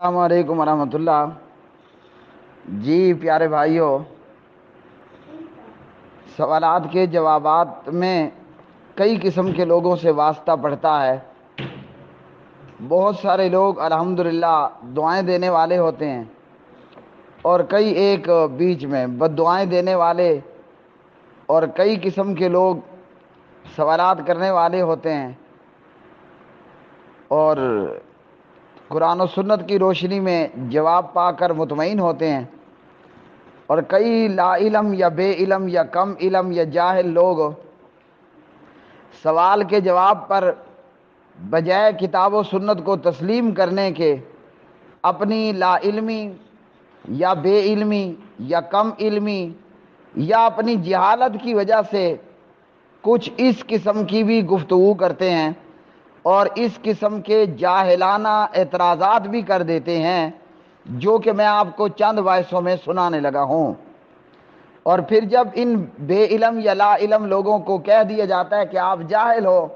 अस्सलाम वालेकुम वरहमतुल्लाह। जी प्यारे भाइयों, सवालात के जवाबात में कई किस्म के लोगों से वास्ता पड़ता है। बहुत सारे लोग अल्हम्दुलिल्लाह दुआएं देने वाले होते हैं और कई एक बीच में बद्दुआएं देने वाले, और कई किस्म के लोग सवालात करने वाले होते हैं और कुरान और सुन्नत की रोशनी में जवाब पाकर मुतमईन होते हैं। और कई ला इलम या बे इलम या कम इलम या जाहिल लोग सवाल के जवाब पर बजाय किताब व सुन्नत को तस्लीम करने के अपनी ला इल्मी या बे इल्मी या कम इल्मी या अपनी जहालत की वजह से कुछ इस किस्म की भी गुफ्तगू करते हैं और इस किस्म के जाहिलाना एतराज़ात भी कर देते हैं, जो कि मैं आपको चंद वॉइसों में सुनाने लगा हूँ। और फिर जब इन बे इलम या ला इलम लोगों को कह दिया जाता है कि आप जाहिल हो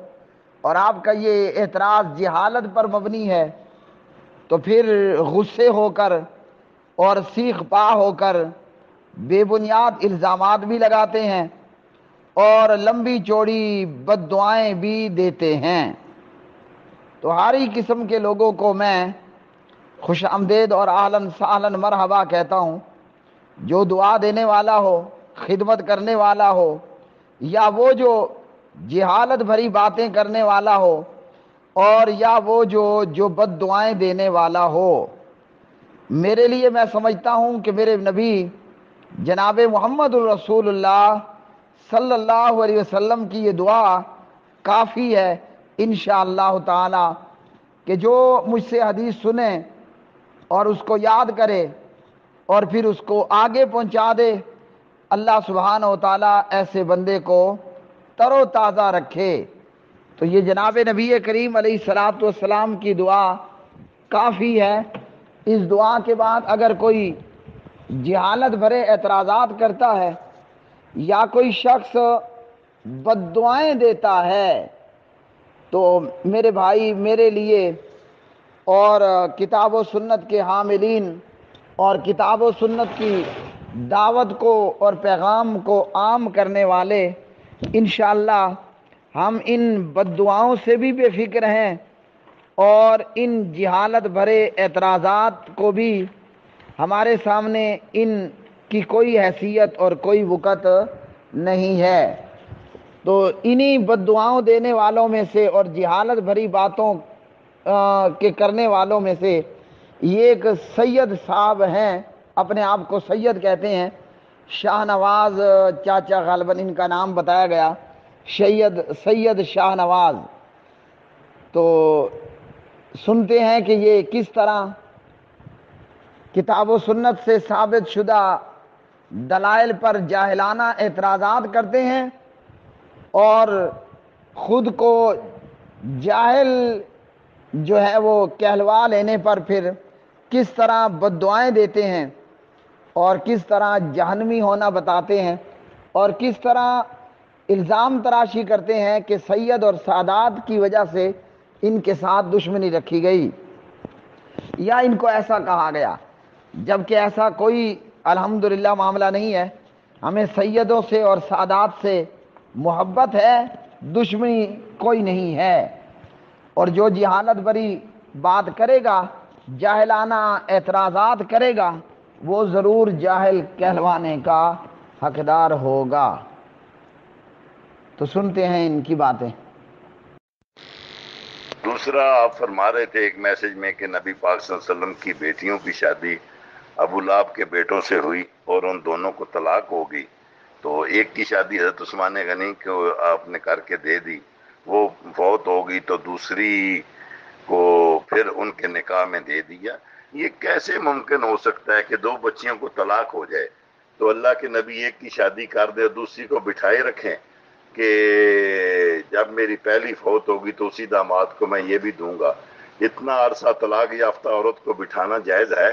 और आपका ये एतराज़ जहालत पर मबनी है, तो फिर गुस्से होकर और सीख पा होकर बेबुनियाद इल्ज़ामात भी लगाते हैं और लंबी चौड़ी बद्दुआएं भी देते हैं। तो हर ही किस्म के लोगों को मैं खुश आमदेद और आहलन सहलन मरहबा कहता हूँ। जो दुआ देने वाला हो, खिदमत करने वाला हो, या वो जो जिहालत भरी बातें करने वाला हो, और या वो जो बद दुआएं देने वाला हो। मेरे लिए मैं समझता हूँ कि मेरे नबी जनाब मोहम्मद रसूलुल्लाह सल्लल्लाहु अलैहि वसल्लम की ये दुआ काफ़ी है इंशाअल्लाह ताला, कि जो मुझसे हदीस सुने और उसको याद करे और फिर उसको आगे पहुंचा दे, अल्लाह सुब्हानहू व तआला ऐसे बंदे को तरोताज़ा रखे। तो ये जनाब नबी करीम अलैहिस्सलातु वस्सलाम की दुआ काफ़ी है। इस दुआ के बाद अगर कोई जहालत भरे एतराज़ात करता है या कोई शख्स बद्दुआएं देता है, तो मेरे भाई, मेरे लिए और किताब व सुन्नत के हामिलीन और किताब व सुन्नत की दावत को और पैगाम को आम करने वाले, इंशाअल्लाह हम इन बद्दुआओं से भी बेफिक्र हैं और इन जहालत भरे एतराज़ात को भी हमारे सामने इन की कोई हैसियत और कोई वक़्त नहीं है। तो इन्हीं बद्दुआओं देने वालों में से और जहालत भरी बातों के करने वालों में से ये एक सैयद साहब हैं, अपने आप को सैयद कहते हैं, शाहनवाज चाचा गालबन इनका नाम बताया गया, सैयद शाहनवाज। तो सुनते हैं कि ये किस तरह किताब व सुन्नत से साबित शुदा दलाइल पर जाहिलाना एतराज़ात करते हैं और ख़ुद को जाहिल जो है वो कहलवा लेने पर फिर किस तरह बद्दुआएं देते हैं और किस तरह जहन्नमी होना बताते हैं और किस तरह इल्ज़ाम तराशी करते हैं कि सैयद और सादात की वजह से इनके साथ दुश्मनी रखी गई या इनको ऐसा कहा गया, जबकि ऐसा कोई अल्हम्दुलिल्लाह मामला नहीं है। हमें सैयदों से और सादात से मोहब्बत है, दुश्मनी कोई नहीं है। और जो जहालत भरी बात करेगा, जाहिलाना एतराज़ात करेगा, वो ज़रूर जाहिल कहलवाने का हकदार होगा। तो सुनते हैं इनकी बातें। दूसरा, आप फरमा रहे थे एक मैसेज में कि नबी पाक सल्लल्लाहु अलैहि वसल्लम की बेटियों की शादी अबू लाहब के बेटों से हुई और उन दोनों को तलाक हो गई। तो एक की शादी हज़रत उस्मान गनी को आपने करके दे दी, वो फौत हो गई, तो दूसरी को फिर उनके निकाह में दे दिया। ये कैसे मुमकिन हो सकता है कि दो बच्चियों को तलाक हो जाए तो अल्लाह के नबी एक की शादी कर दे और दूसरी को बिठाए रखें कि जब मेरी पहली फौत होगी तो उसी दामाद को मैं ये भी दूंगा? इतना अरसा तलाक याफ्ता औरत को बिठाना जायज है?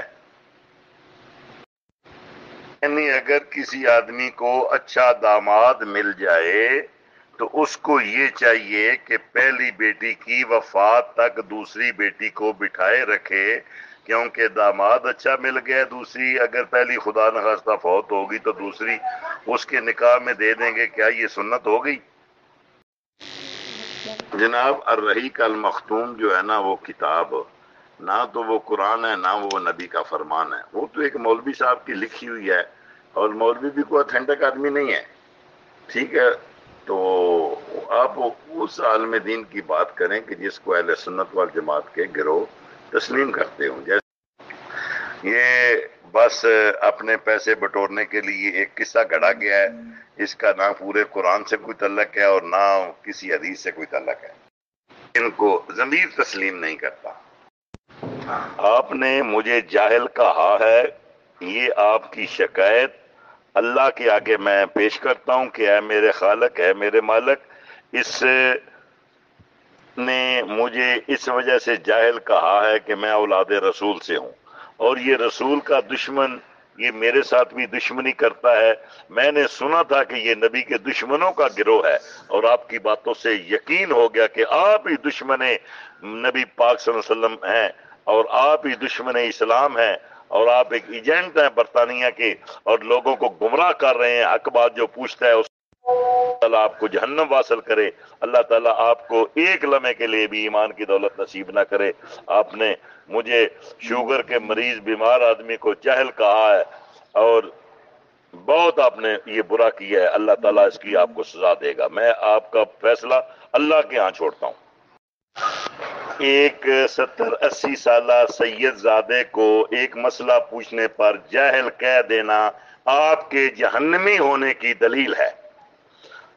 यानी अगर किसी आदमी को अच्छा दामाद मिल जाए तो उसको ये चाहिए कि पहली बेटी की वफात तक दूसरी बेटी को बिठाए रखे, کیونکہ داماد اچھا مل گیا، دوسری اگر پہلی خدا نخواستہ فوت ہوگی تو دوسری اس کے نکاح میں دے دیں گے، کیا یہ سنت ہو گئی؟ جناب الرحیق المختوم جو ہے نا وہ کتاب، نہ تو وہ قرآن ہے نہ وہ نبی کا فرمان ہے، وہ تو ایک مولوی صاحب کی لکھی ہوئی ہے، اور مولوی بھی کوئی اتھینٹک آدمی نہیں ہے، ٹھیک ہے؟ تو آپ اس عالم دین کی بات کریں کہ جس کو اہل سنت والجماعت کے گروہ تسلیم کرتے ہوں. جیسے یہ بس اپنے پیسے بٹورنے کے لیے ایک قصہ گھڑا گیا ہے، اس کا نہ پورے قرآن سے کوئی تعلق ہے اور نہ کسی حدیث سے کوئی تعلق ہے، ان کو ضمیر تسلیم نہیں کرتا. آپ نے مجھے جاہل کہا ہے، یہ آپ کی شکایت اللہ کے آگے میں پیش کرتا ہوں کہ اے میرے خالق، اے میرے مالک، اس نے مجھے اس وجہ سے جاہل کہا ہے کہ میں اولاد رسول سے ہوں، اور یہ رسول کا دشمن یہ میرے ساتھ بھی دشمنی کرتا ہے. میں نے سنا تھا کہ یہ نبی کے دشمنوں کا گروہ ہے، اور آپ کی باتوں سے یقین ہو گیا کہ آپ ہی دشمن نبی پاک صلی اللہ علیہ وسلم ہیں، اور آپ ہی دشمن اسلام ہیں، اور آپ ایک ایجنٹ ہیں برطانیہ کے، اور لوگوں کو گمراہ کر رہے ہیں. حق بات جو پوچھتا ہے اس اللہ آپ کو جہنم واصل کرے. اللہ تعالیٰ آپ کو ایک لمحے کے لیے بھی ایمان کی دولت نصیب نہ کرے. آپ نے مجھے شوگر کے مریض بیمار آدمی کو جاہل کہا ہے، اور بہت آپ نے یہ برا کیا ہے. اللہ تعالیٰ اس کی آپ کو سزا دے گا. میں آپ کا فیصلہ اللہ کے ہاں چھوڑتا ہوں. ایک 70-80 سالہ سید زادے کو ایک مسئلہ پوچھنے پر جاہل کہہ دینا آپ کے جہنمی ہونے کی دلیل ہے.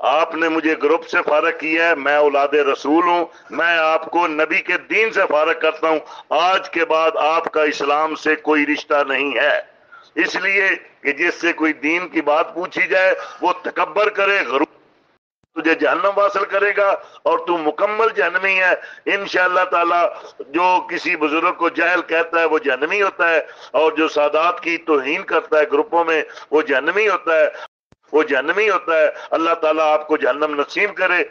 آپ نے مجھے گروپ سے فارغ کیا ہے، میں اولاد رسول ہوں، میں آپ کو نبی کے دین سے فارغ کرتا ہوں. آج کے بعد آپ کا اسلام سے کوئی رشتہ نہیں ہے، اس لیے کہ جس سے کوئی دین کی بات پوچھی جائے وہ تکبر کرے، غرور تجھے جہنم واصل کرے گا، اور تو مکمل جہنمی ہے. انشاءاللہ تعالی جو کسی بزرگ کو جاہل کہتا ہے وہ جہنمی ہوتا ہے، اور جو سادات کی توہین کرتا ہے گروپوں میں وہ جہنمی ہوتا ہے، وہ جہنمی ہوتا ہے. اللہ تعالیٰ آپ کو جہنم نصیب کرے.